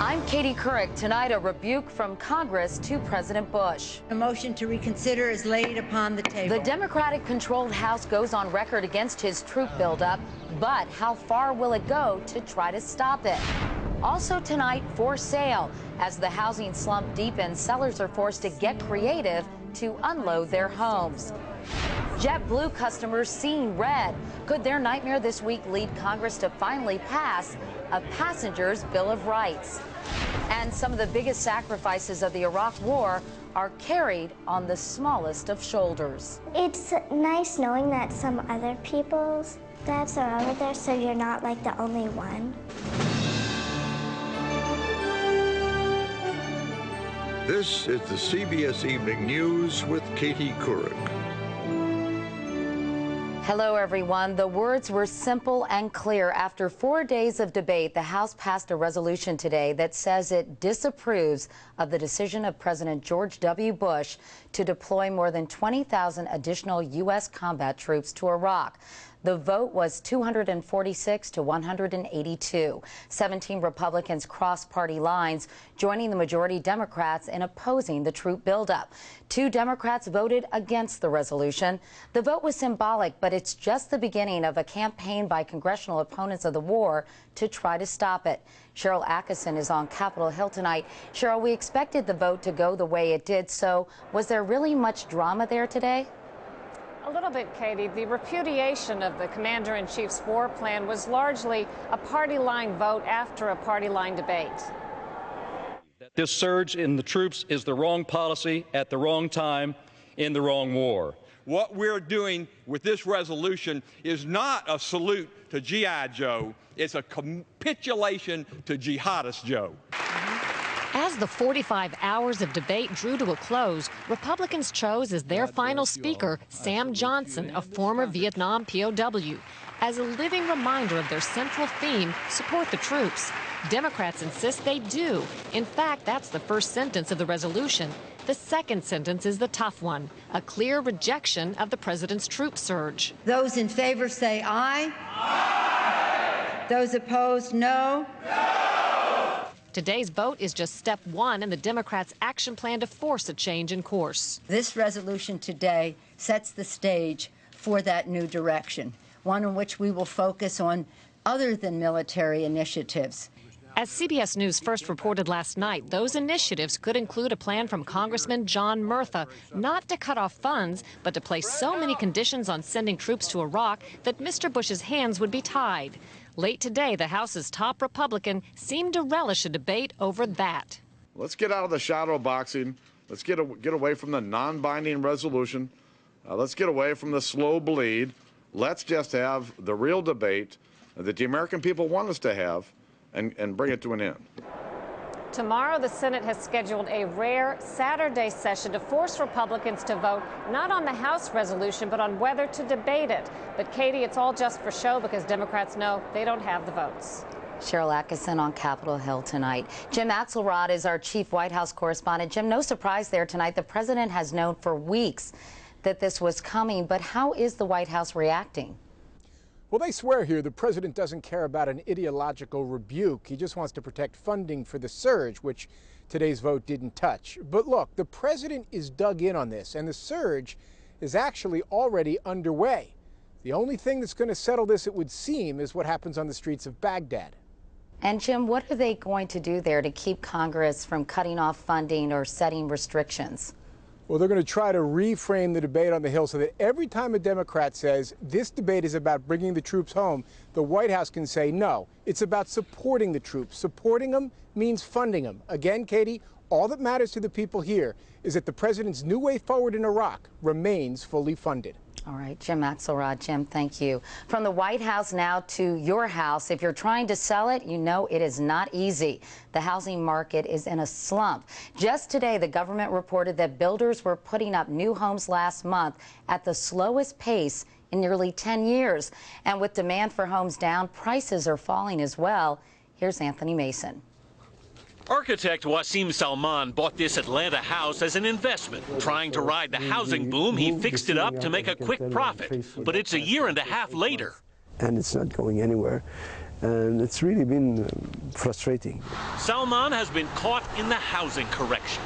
I'm Katie Couric. Tonight, a rebuke from Congress to President Bush. A motion to reconsider is laid upon the table. The Democratic-controlled House goes on record against his troop buildup, but how far will it go to try to stop it? Also tonight, for sale. As the housing slump deepens, sellers are forced to get creative to unload their homes. JetBlue customers seeing red. Could their nightmare this week lead Congress to finally pass a passenger's Bill of Rights? And some of the biggest sacrifices of the Iraq War are carried on the smallest of shoulders. It's nice knowing that some other people's dads are over there, so you're not like the only one. This is the CBS Evening News with Katie Couric. Hello, everyone. The words were simple and clear. After 4 days of debate, the House passed a resolution today that says it disapproves of the decision of President George W. Bush to deploy more than 20,000 additional U.S. combat troops to Iraq. The vote was 246 to 182. 17 Republicans crossed party lines, joining the majority Democrats in opposing the troop buildup. 2 Democrats voted against the resolution. The vote was symbolic, but it's just the beginning of a campaign by congressional opponents of the war to try to stop it. Cheryl Atkinson is on Capitol Hill tonight. Cheryl, we expected the vote to go the way it did, so was there really much drama there today? A little bit, Katie. The repudiation of the commander-in-chief's war plan was largely a party line vote after a party line debate. This surge in the troops is the wrong policy at the wrong time in the wrong war. What we're doing with this resolution is not a salute to G.I. Joe. It's a capitulation to Jihadist Joe. As the 45 hours of debate drew to a close, Republicans chose as their final speaker Sam Johnson, a former Vietnam POW. As a living reminder of their central theme, support the troops. Democrats insist they do. In fact, that's the first sentence of the resolution. The second sentence is the tough one, a clear rejection of the president's troop surge. Those in favor say aye. Aye. Those opposed, no. No. Today's vote is just step one in the Democrats' action plan to force a change in course. This resolution today sets the stage for that new direction, one in which we will focus on other than military initiatives. As CBS News first reported last night, those initiatives could include a plan from Congressman John Murtha not to cut off funds, but to place so many conditions on sending troops to Iraq that Mr. Bush's hands would be tied. Late today, the House's top Republican seemed to relish a debate over that. Let's get out of the shadow boxing. Let's get away from the non-binding resolution. Let's get away from the slow bleed. Let's just have the real debate that the American people want us to have and bring it to an end. Tomorrow, the Senate has scheduled a rare Saturday session to force Republicans to vote not on the House resolution, but on whether to debate it. But, Katie, it's all just for show because Democrats know they don't have the votes. Cheryl Atkinson on Capitol Hill tonight. Jim Axelrod is our chief White House correspondent. Jim, no surprise there tonight. The president has known for weeks that this was coming, but how is the White House reacting? Well, they swear here the president doesn't care about an ideological rebuke. He just wants to protect funding for the surge, which today's vote didn't touch. But look, the president is dug in on this, and the surge is actually already underway. The only thing that's going to settle this, it would seem, is what happens on the streets of Baghdad. And, Jim, what are they going to do there to keep Congress from cutting off funding or setting restrictions? Well, they're going to try to reframe the debate on the Hill so that every time a Democrat says this debate is about bringing the troops home, the White House can say, no, it's about supporting the troops. Supporting them means funding them. Again, Katie, all that matters to the people here is that the president's new way forward in Iraq remains fully funded. All right, Jim Axelrod. Jim, thank you. From the White House now to your house. If you're trying to sell it, you know it is not easy. The housing market is in a slump. Just today, the government reported that builders were putting up new homes last month at the slowest pace in nearly 10 years. And with demand for homes down, prices are falling as well. Here's Anthony Mason. Architect Wasim Salman bought this Atlanta house as an investment. Trying to ride the housing boom, he fixed it up to make a quick profit. But it's a year and a half later. And it's not going anywhere. and it's really been frustrating. Salman has been caught in the housing correction.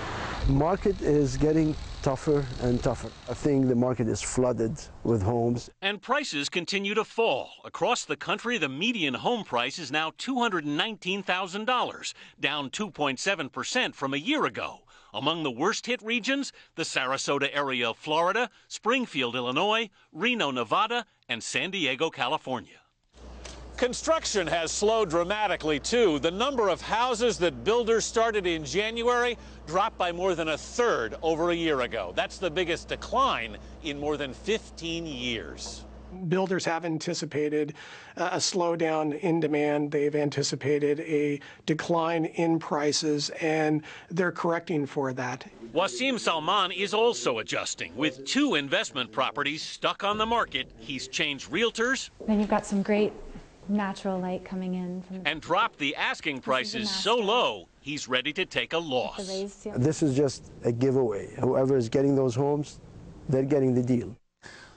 The market is getting tougher and tougher. I think the market is flooded with homes. And prices continue to fall. Across the country, the median home price is now $219,000, down 2.7% from a year ago. Among the worst-hit regions, the Sarasota area of Florida, Springfield, Illinois, Reno, Nevada, and San Diego, California. Construction has slowed dramatically, too. The number of houses that builders started in January dropped by more than a third over a year ago. That's the biggest decline in more than 15 years. Builders have anticipated a slowdown in demand. They've anticipated a decline in prices, and they're correcting for that. Wasim Salman is also adjusting. With 2 investment properties stuck on the market, he's changed realtors. Then you've got some great natural light coming in. And dropped the asking prices so low, he's ready to take a loss. This is just a giveaway. Whoever is getting those homes, they're getting the deal.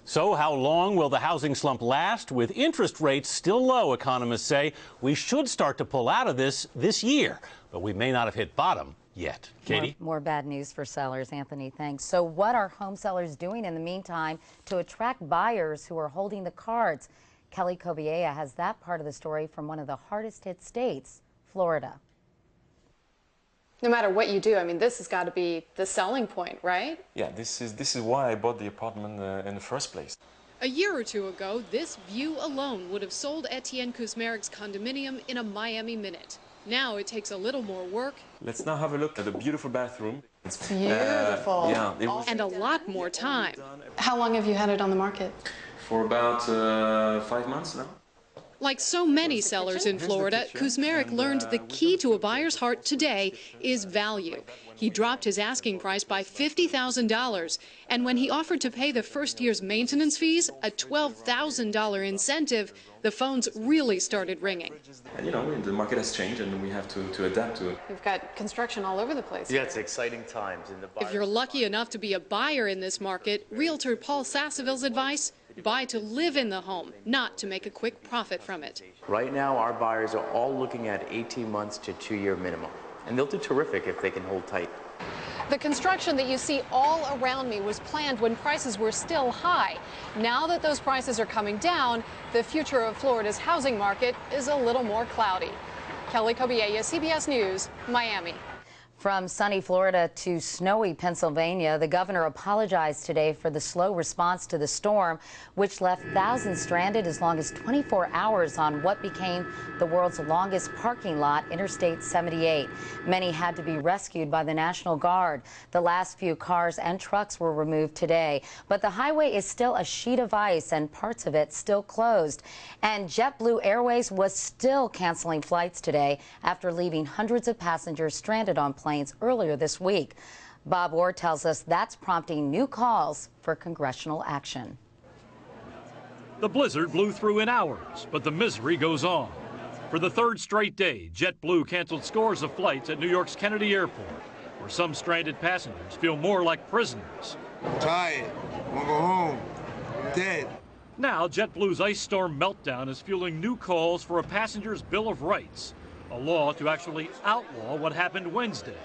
So how long will the housing slump last? With interest rates still low, economists say we should start to pull out of this year, but we may not have hit bottom yet. Katie? More bad news for sellers. Anthony, thanks. So what are home sellers doing in the meantime to attract buyers who are holding the cards? Kelly Kobiea has that part of the story from one of the hardest hit states, Florida. No matter what you do, I mean, this has got to be the selling point, right? Yeah, this is why I bought the apartment in the first place. A year or two ago, this view alone would have sold Etienne Kuzmaric's condominium in a Miami minute. Now it takes a little more work. Let's now have a look at the beautiful bathroom. It's beautiful. And a lot more time. How long have you had it on the market? For about 5 months now. Like so many sellers in Florida, Kuzmaric learned the key to a buyer's heart today is value. He dropped his asking price by $50,000, and when he offered to pay the first year's maintenance fees, a $12,000 incentive, the phones really started ringing. And, you know, the market has changed and we have to adapt to it. You've got construction all over the place. Yeah, it's exciting times. If you're lucky enough to be a buyer in this market, realtor Paul Sasseville's advice: buy to live in the home, not to make a quick profit from it. Right now, our buyers are all looking at 18 months to 2-year minimum, and they'll do terrific if they can hold tight. The construction that you see all around me was planned when prices were still high. Now that those prices are coming down, the future of Florida's housing market is a little more cloudy. Kelly Kobiea, CBS News, Miami. From sunny Florida to snowy Pennsylvania, the governor apologized today for the slow response to the storm, which left thousands stranded as long as 24 hours on what became the world's longest parking lot, Interstate 78. Many had to be rescued by the National Guard. The last few cars and trucks were removed today, but the highway is still a sheet of ice and parts of it still closed. And JetBlue Airways was still canceling flights today after leaving hundreds of passengers stranded on planes earlier this week. Bob Orr tells us that's prompting new calls for congressional action. The blizzard blew through in hours, but the misery goes on. For the third straight day, JetBlue canceled scores of flights at New York's Kennedy Airport, where some stranded passengers feel more like prisoners. Tired, want to go home, dead. Now, JetBlue's ice storm meltdown is fueling new calls for a passenger's Bill of Rights, a law to actually outlaw what happened Wednesday.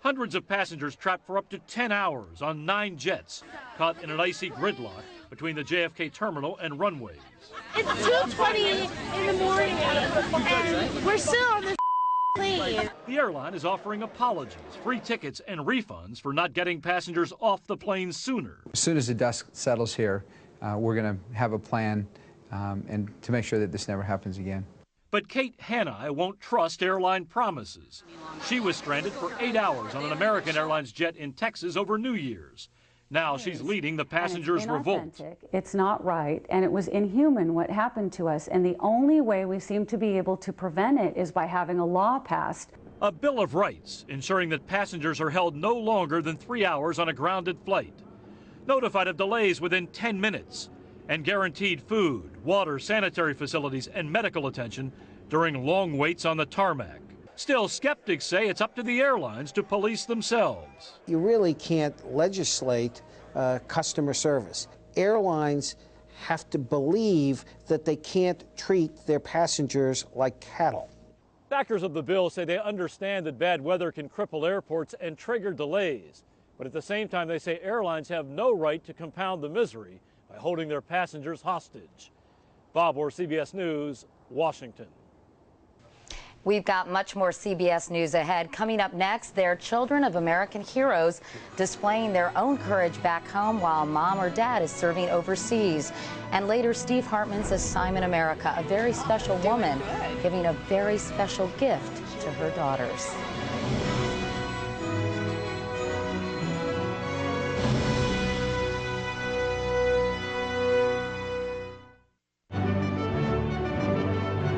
Hundreds of passengers trapped for up to 10 hours on 9 jets, caught in an icy gridlock between the JFK terminal and runways. It's 2:20 in the morning, and we're still on this plane. The airline is offering apologies, free tickets, and refunds for not getting passengers off the plane sooner. As soon as the dust settles here, we're going to have a plan and to make sure that this never happens again. But Kate Hanai won't trust airline promises. She was stranded for 8 hours on an American Airlines jet in Texas over New Year's. Now she's leading the passengers' revolt. It's not right, and it was inhuman what happened to us, and the only way we seem to be able to prevent it is by having a law passed. A Bill of Rights, ensuring that passengers are held no longer than 3 hours on a grounded flight, notified of delays within 10 minutes, and guaranteed food, water, sanitary facilities, and medical attention during long waits on the tarmac. Still, skeptics say it's up to the airlines to police themselves. You really can't legislate customer service. Airlines have to believe that they can't treat their passengers like cattle. Backers of the bill say they understand that bad weather can cripple airports and trigger delays. But at the same time, they say airlines have no right to compound the misery by holding their passengers hostage. Bob Orr, CBS News, Washington. We've got much more CBS News ahead. Coming up next, they're children of American heroes displaying their own courage back home while mom or dad is serving overseas. And later, Steve Hartman's Assignment America, a very special woman giving a very special gift to her daughters.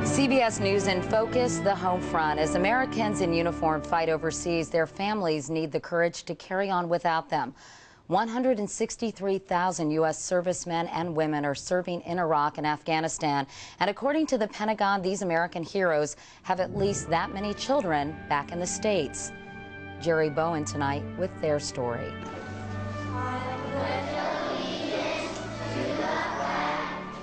CBS News in focus, the home front. As Americans in uniform fight overseas, their families need the courage to carry on without them. 163,000 U.S. servicemen and women are serving in Iraq and Afghanistan. And according to the Pentagon, these American heroes have at least that many children back in the States. Jerry Bowen tonight with their story.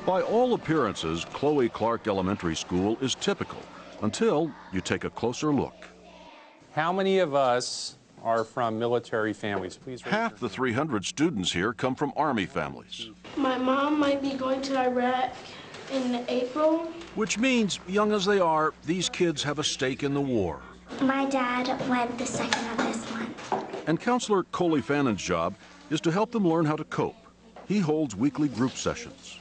By all appearances, Chloe Clark Elementary School is typical until you take a closer look. How many of us are from military families? Please raise Half the 300 students here come from Army families. My mom might be going to Iraq in April. Which means, young as they are, these kids have a stake in the war. My dad went the 2nd of this month. And Counselor Coley Fannon's job is to help them learn how to cope. He holds weekly group sessions.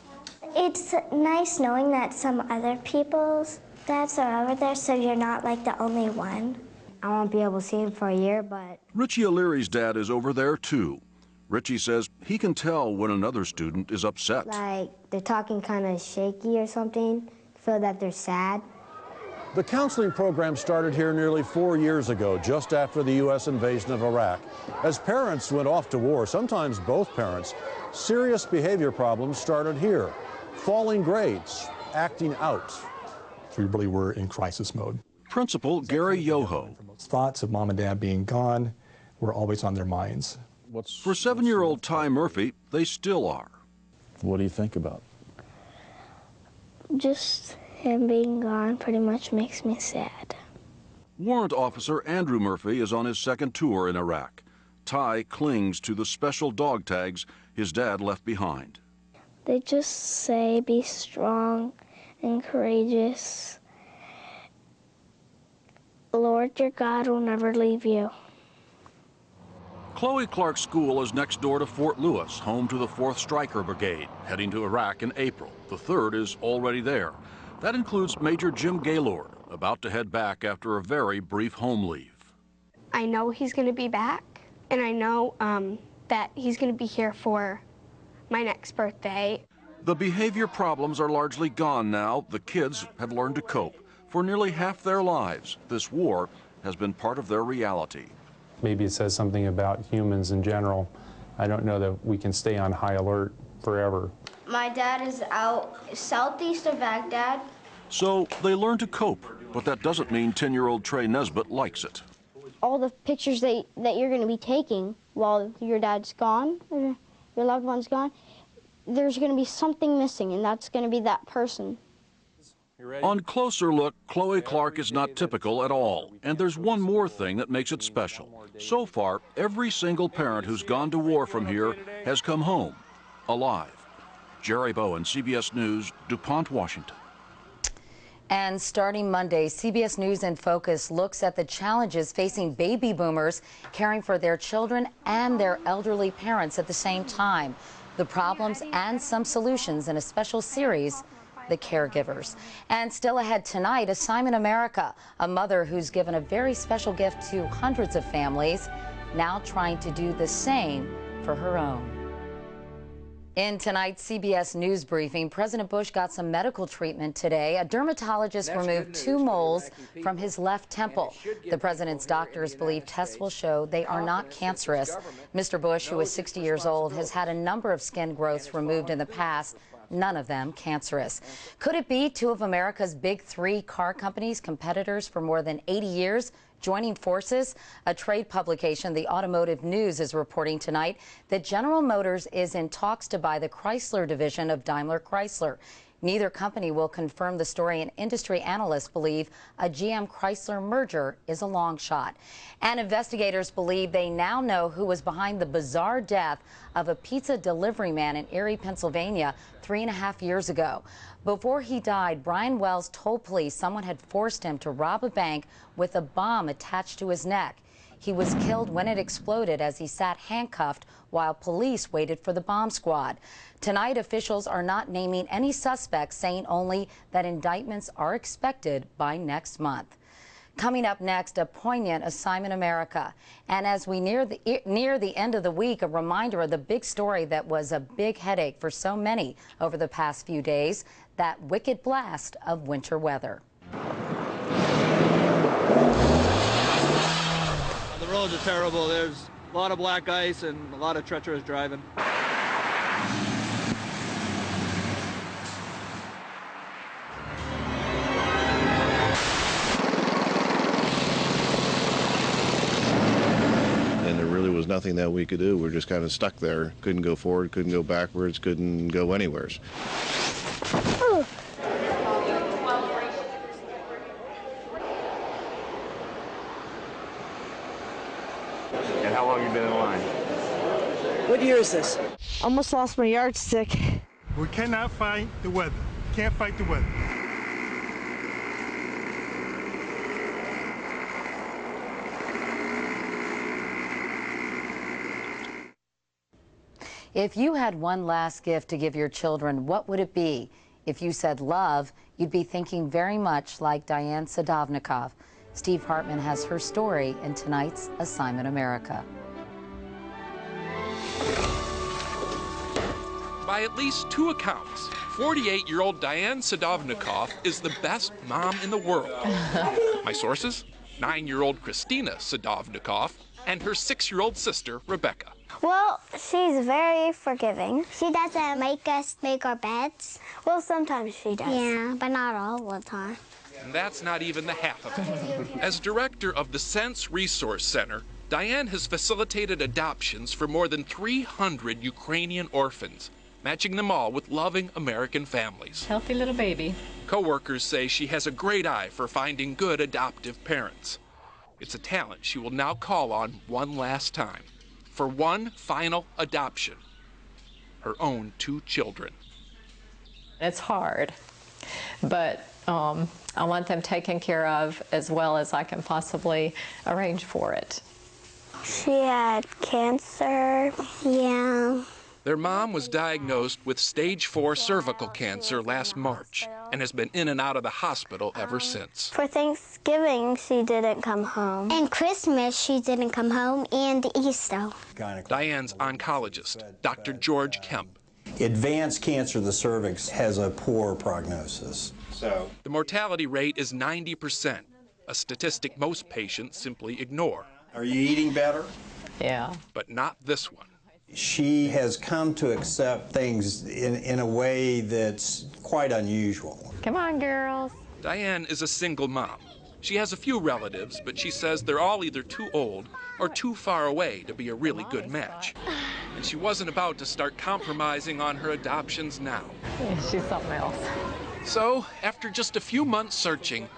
It's nice knowing that some other people's dads are over there, so you're not like the only one. I won't be able to see him for a year, but... Richie O'Leary's dad is over there, too. Richie says he can tell when another student is upset. Like, they're talking kind of shaky or something, feel that they're sad. The counseling program started here nearly 4 years ago, just after the U.S. invasion of Iraq. As parents went off to war, sometimes both parents, serious behavior problems started here. Falling grades, acting out. We really were in crisis mode. Principal Gary Yoho. Thoughts of mom and dad being gone were always on their minds. For 7-year-old Ty Murphy, they still are. What do you think about? Just him being gone pretty much makes me sad. Warrant Officer Andrew Murphy is on his second tour in Iraq. Ty clings to the special dog tags his dad left behind. They just say be strong and courageous. Lord your God will never leave you. Chloe Clark School is next door to Fort Lewis, home to the 4th Stryker Brigade, heading to Iraq in April. The 3rd is already there. That includes Major Jim Gaylord, about to head back after a very brief home leave. I know he's going to be back, and I know that he's going to be here for my next birthday. The behavior problems are largely gone now. The kids have learned to cope. For nearly half their lives, this war has been part of their reality. Maybe it says something about humans in general. I don't know that we can stay on high alert forever. My dad is out southeast of Baghdad. So they learn to cope, but that doesn't mean 10-year-old Trey Nesbitt likes it. All the pictures that you're going to be taking while your dad's gone, or your loved one's gone, there's going to be something missing, and that's going to be that person. On closer look, Chloe Clark is not typical at all. And there's one more thing that makes it special. So far, every single parent who's gone to war from here has come home alive. Jerry Bowen, CBS News, DuPont, Washington. And starting Monday, CBS News in Focus looks at the challenges facing baby boomers caring for their children and their elderly parents at the same time. The problems and some solutions in a special series, The Caregivers. And still ahead tonight, Assignment America, a mother who's given a very special gift to hundreds of families, now trying to do the same for her own. In tonight's CBS News briefing, President Bush got some medical treatment today. A dermatologist removed 2 moles from his left temple. The president's doctors believe tests will show they are not cancerous. Mr. Bush, who is 60 years old, has had a number of skin growths removed in the past, none of them cancerous. Could it be two of America's big three car companies, competitors for more than 80 years, joining forces? A trade publication, the Automotive News, is reporting tonight that General Motors is in talks to buy the Chrysler division of Daimler Chrysler. Neither company will confirm the story, and industry analysts believe a GM-Chrysler merger is a long shot. And investigators believe they now know who was behind the bizarre death of a pizza delivery man in Erie, Pennsylvania 3.5 years ago. Before he died, Brian Wells told police someone had forced him to rob a bank with a bomb attached to his neck. He was killed when it exploded as he sat handcuffed while police waited for the bomb squad. Tonight, officials are not naming any suspects, saying only that indictments are expected by next month. Coming up next, a poignant assignment America. And as we near the end of the week, a reminder of the big story that was a big headache for so many over the past few days, that wicked blast of winter weather. The roads are terrible. There's a lot of black ice and a lot of treacherous driving. And there really was nothing that we could do. We're just kind of stuck there. Couldn't go forward, couldn't go backwards, couldn't go anywhere. And how long have you been in line? What year is this? Almost lost my yardstick. We cannot fight the weather. Can't fight the weather. If you had one last gift to give your children, what would it be? If you said love, you'd be thinking very much like Diane Sadovnikov. Steve Hartman has her story in tonight's Assignment America. By at least two accounts, 48-year-old Diane Sadovnikov is the best mom in the world. My sources? 9-year-old Christina Sadovnikov and her 6-year-old sister, Rebecca. Well, she's very forgiving. She doesn't make us make our beds. Well, sometimes she does. Yeah, but not all the time. And that's not even the half of it. As director of the Sense Resource Center, Diane has facilitated adoptions for more than 300 Ukrainian orphans, matching them all with loving American families. Healthy little baby. Co-workers say she has a great eye for finding good adoptive parents. It's a talent she will now call on one last time, for one final adoption, her own 2 children. It's hard, but I want them taken care of as well as I can possibly arrange for it. She had cancer. Yeah. Their mom was diagnosed with stage 4 cervical cancer last March and has been in and out of the hospital ever since. For Thanksgiving, she didn't come home. And Christmas, she didn't come home, and Easter. Diane's oncologist, Dr. George Kemp. Advanced cancer of the cervix has a poor prognosis. The mortality rate is 90%, a statistic most patients simply ignore. Are you eating better? Yeah. But not this one. She has come to accept things in a way that's quite unusual. Come on, girls. Diane is a single mom. She has a few relatives, but she says they're all either too old or too far away to be a really good match. And she wasn't about to start compromising on her adoptions now. Yeah, she's something else. So, after just a few months searching,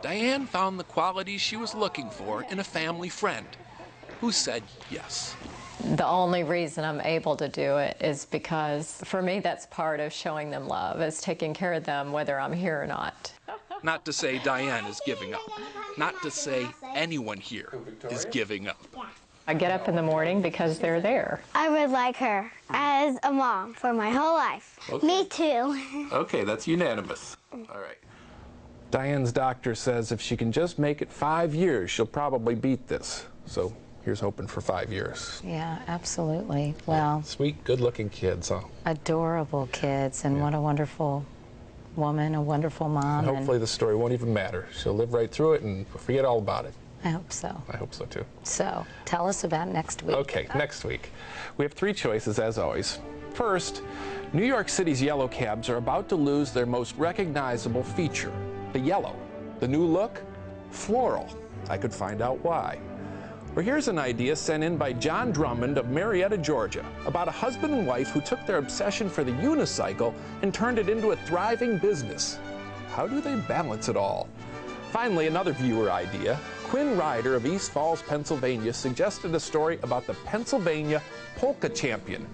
Diane found the qualities she was looking for in a family friend who said yes. The only reason I'm able to do it is because, for me, that's part of showing them love, is taking care of them whether I'm here or not. Not to say Diane is giving up. Not to say anyone here is giving up. I get up in the morning because they're there. I would like her as a mom for my whole life. Okay. Me too. Okay, that's unanimous. All right. Diane's doctor says if she can just make it 5 years, she'll probably beat this. So here's hoping for 5 years. Yeah, absolutely. Well, sweet, good-looking kids, huh? Adorable kids, and what a wonderful woman, a wonderful mom. And hopefully the story won't even matter. She'll live right through it and forget all about it. I hope so. I hope so too. So tell us about next week. Okay, next week. We have 3 choices as always. First, New York City's yellow cabs are about to lose their most recognizable feature, the yellow. The new look? Floral. I could find out why. Or here's an idea sent in by John Drummond of Marietta, Georgia, about a husband and wife who took their obsession for the unicycle and turned it into a thriving business. How do they balance it all? Finally, another viewer idea. Quinn Ryder of East Falls, Pennsylvania suggested a story about the Pennsylvania polka champion.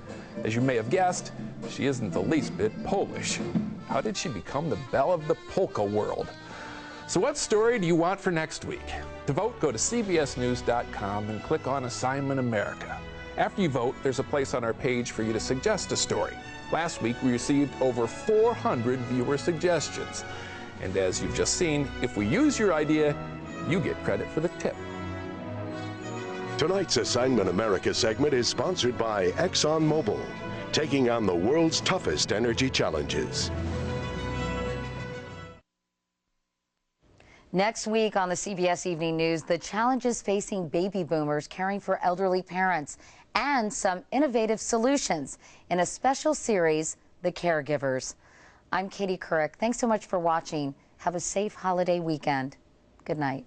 As you may have guessed, she isn't the least bit Polish. How did she become the belle of the polka world? So what story do you want for next week? To vote, go to cbsnews.com and click on Assignment America. After you vote, there's a place on our page for you to suggest a story. Last week, we received over 400 viewer suggestions. And as you've just seen, if we use your idea, you get credit for the tip. Tonight's Assignment America segment is sponsored by ExxonMobil, taking on the world's toughest energy challenges. Next week on the CBS Evening News, the challenges facing baby boomers caring for elderly parents and some innovative solutions in a special series, The Caregivers. I'm Katie Couric. Thanks so much for watching. Have a safe holiday weekend. Good night.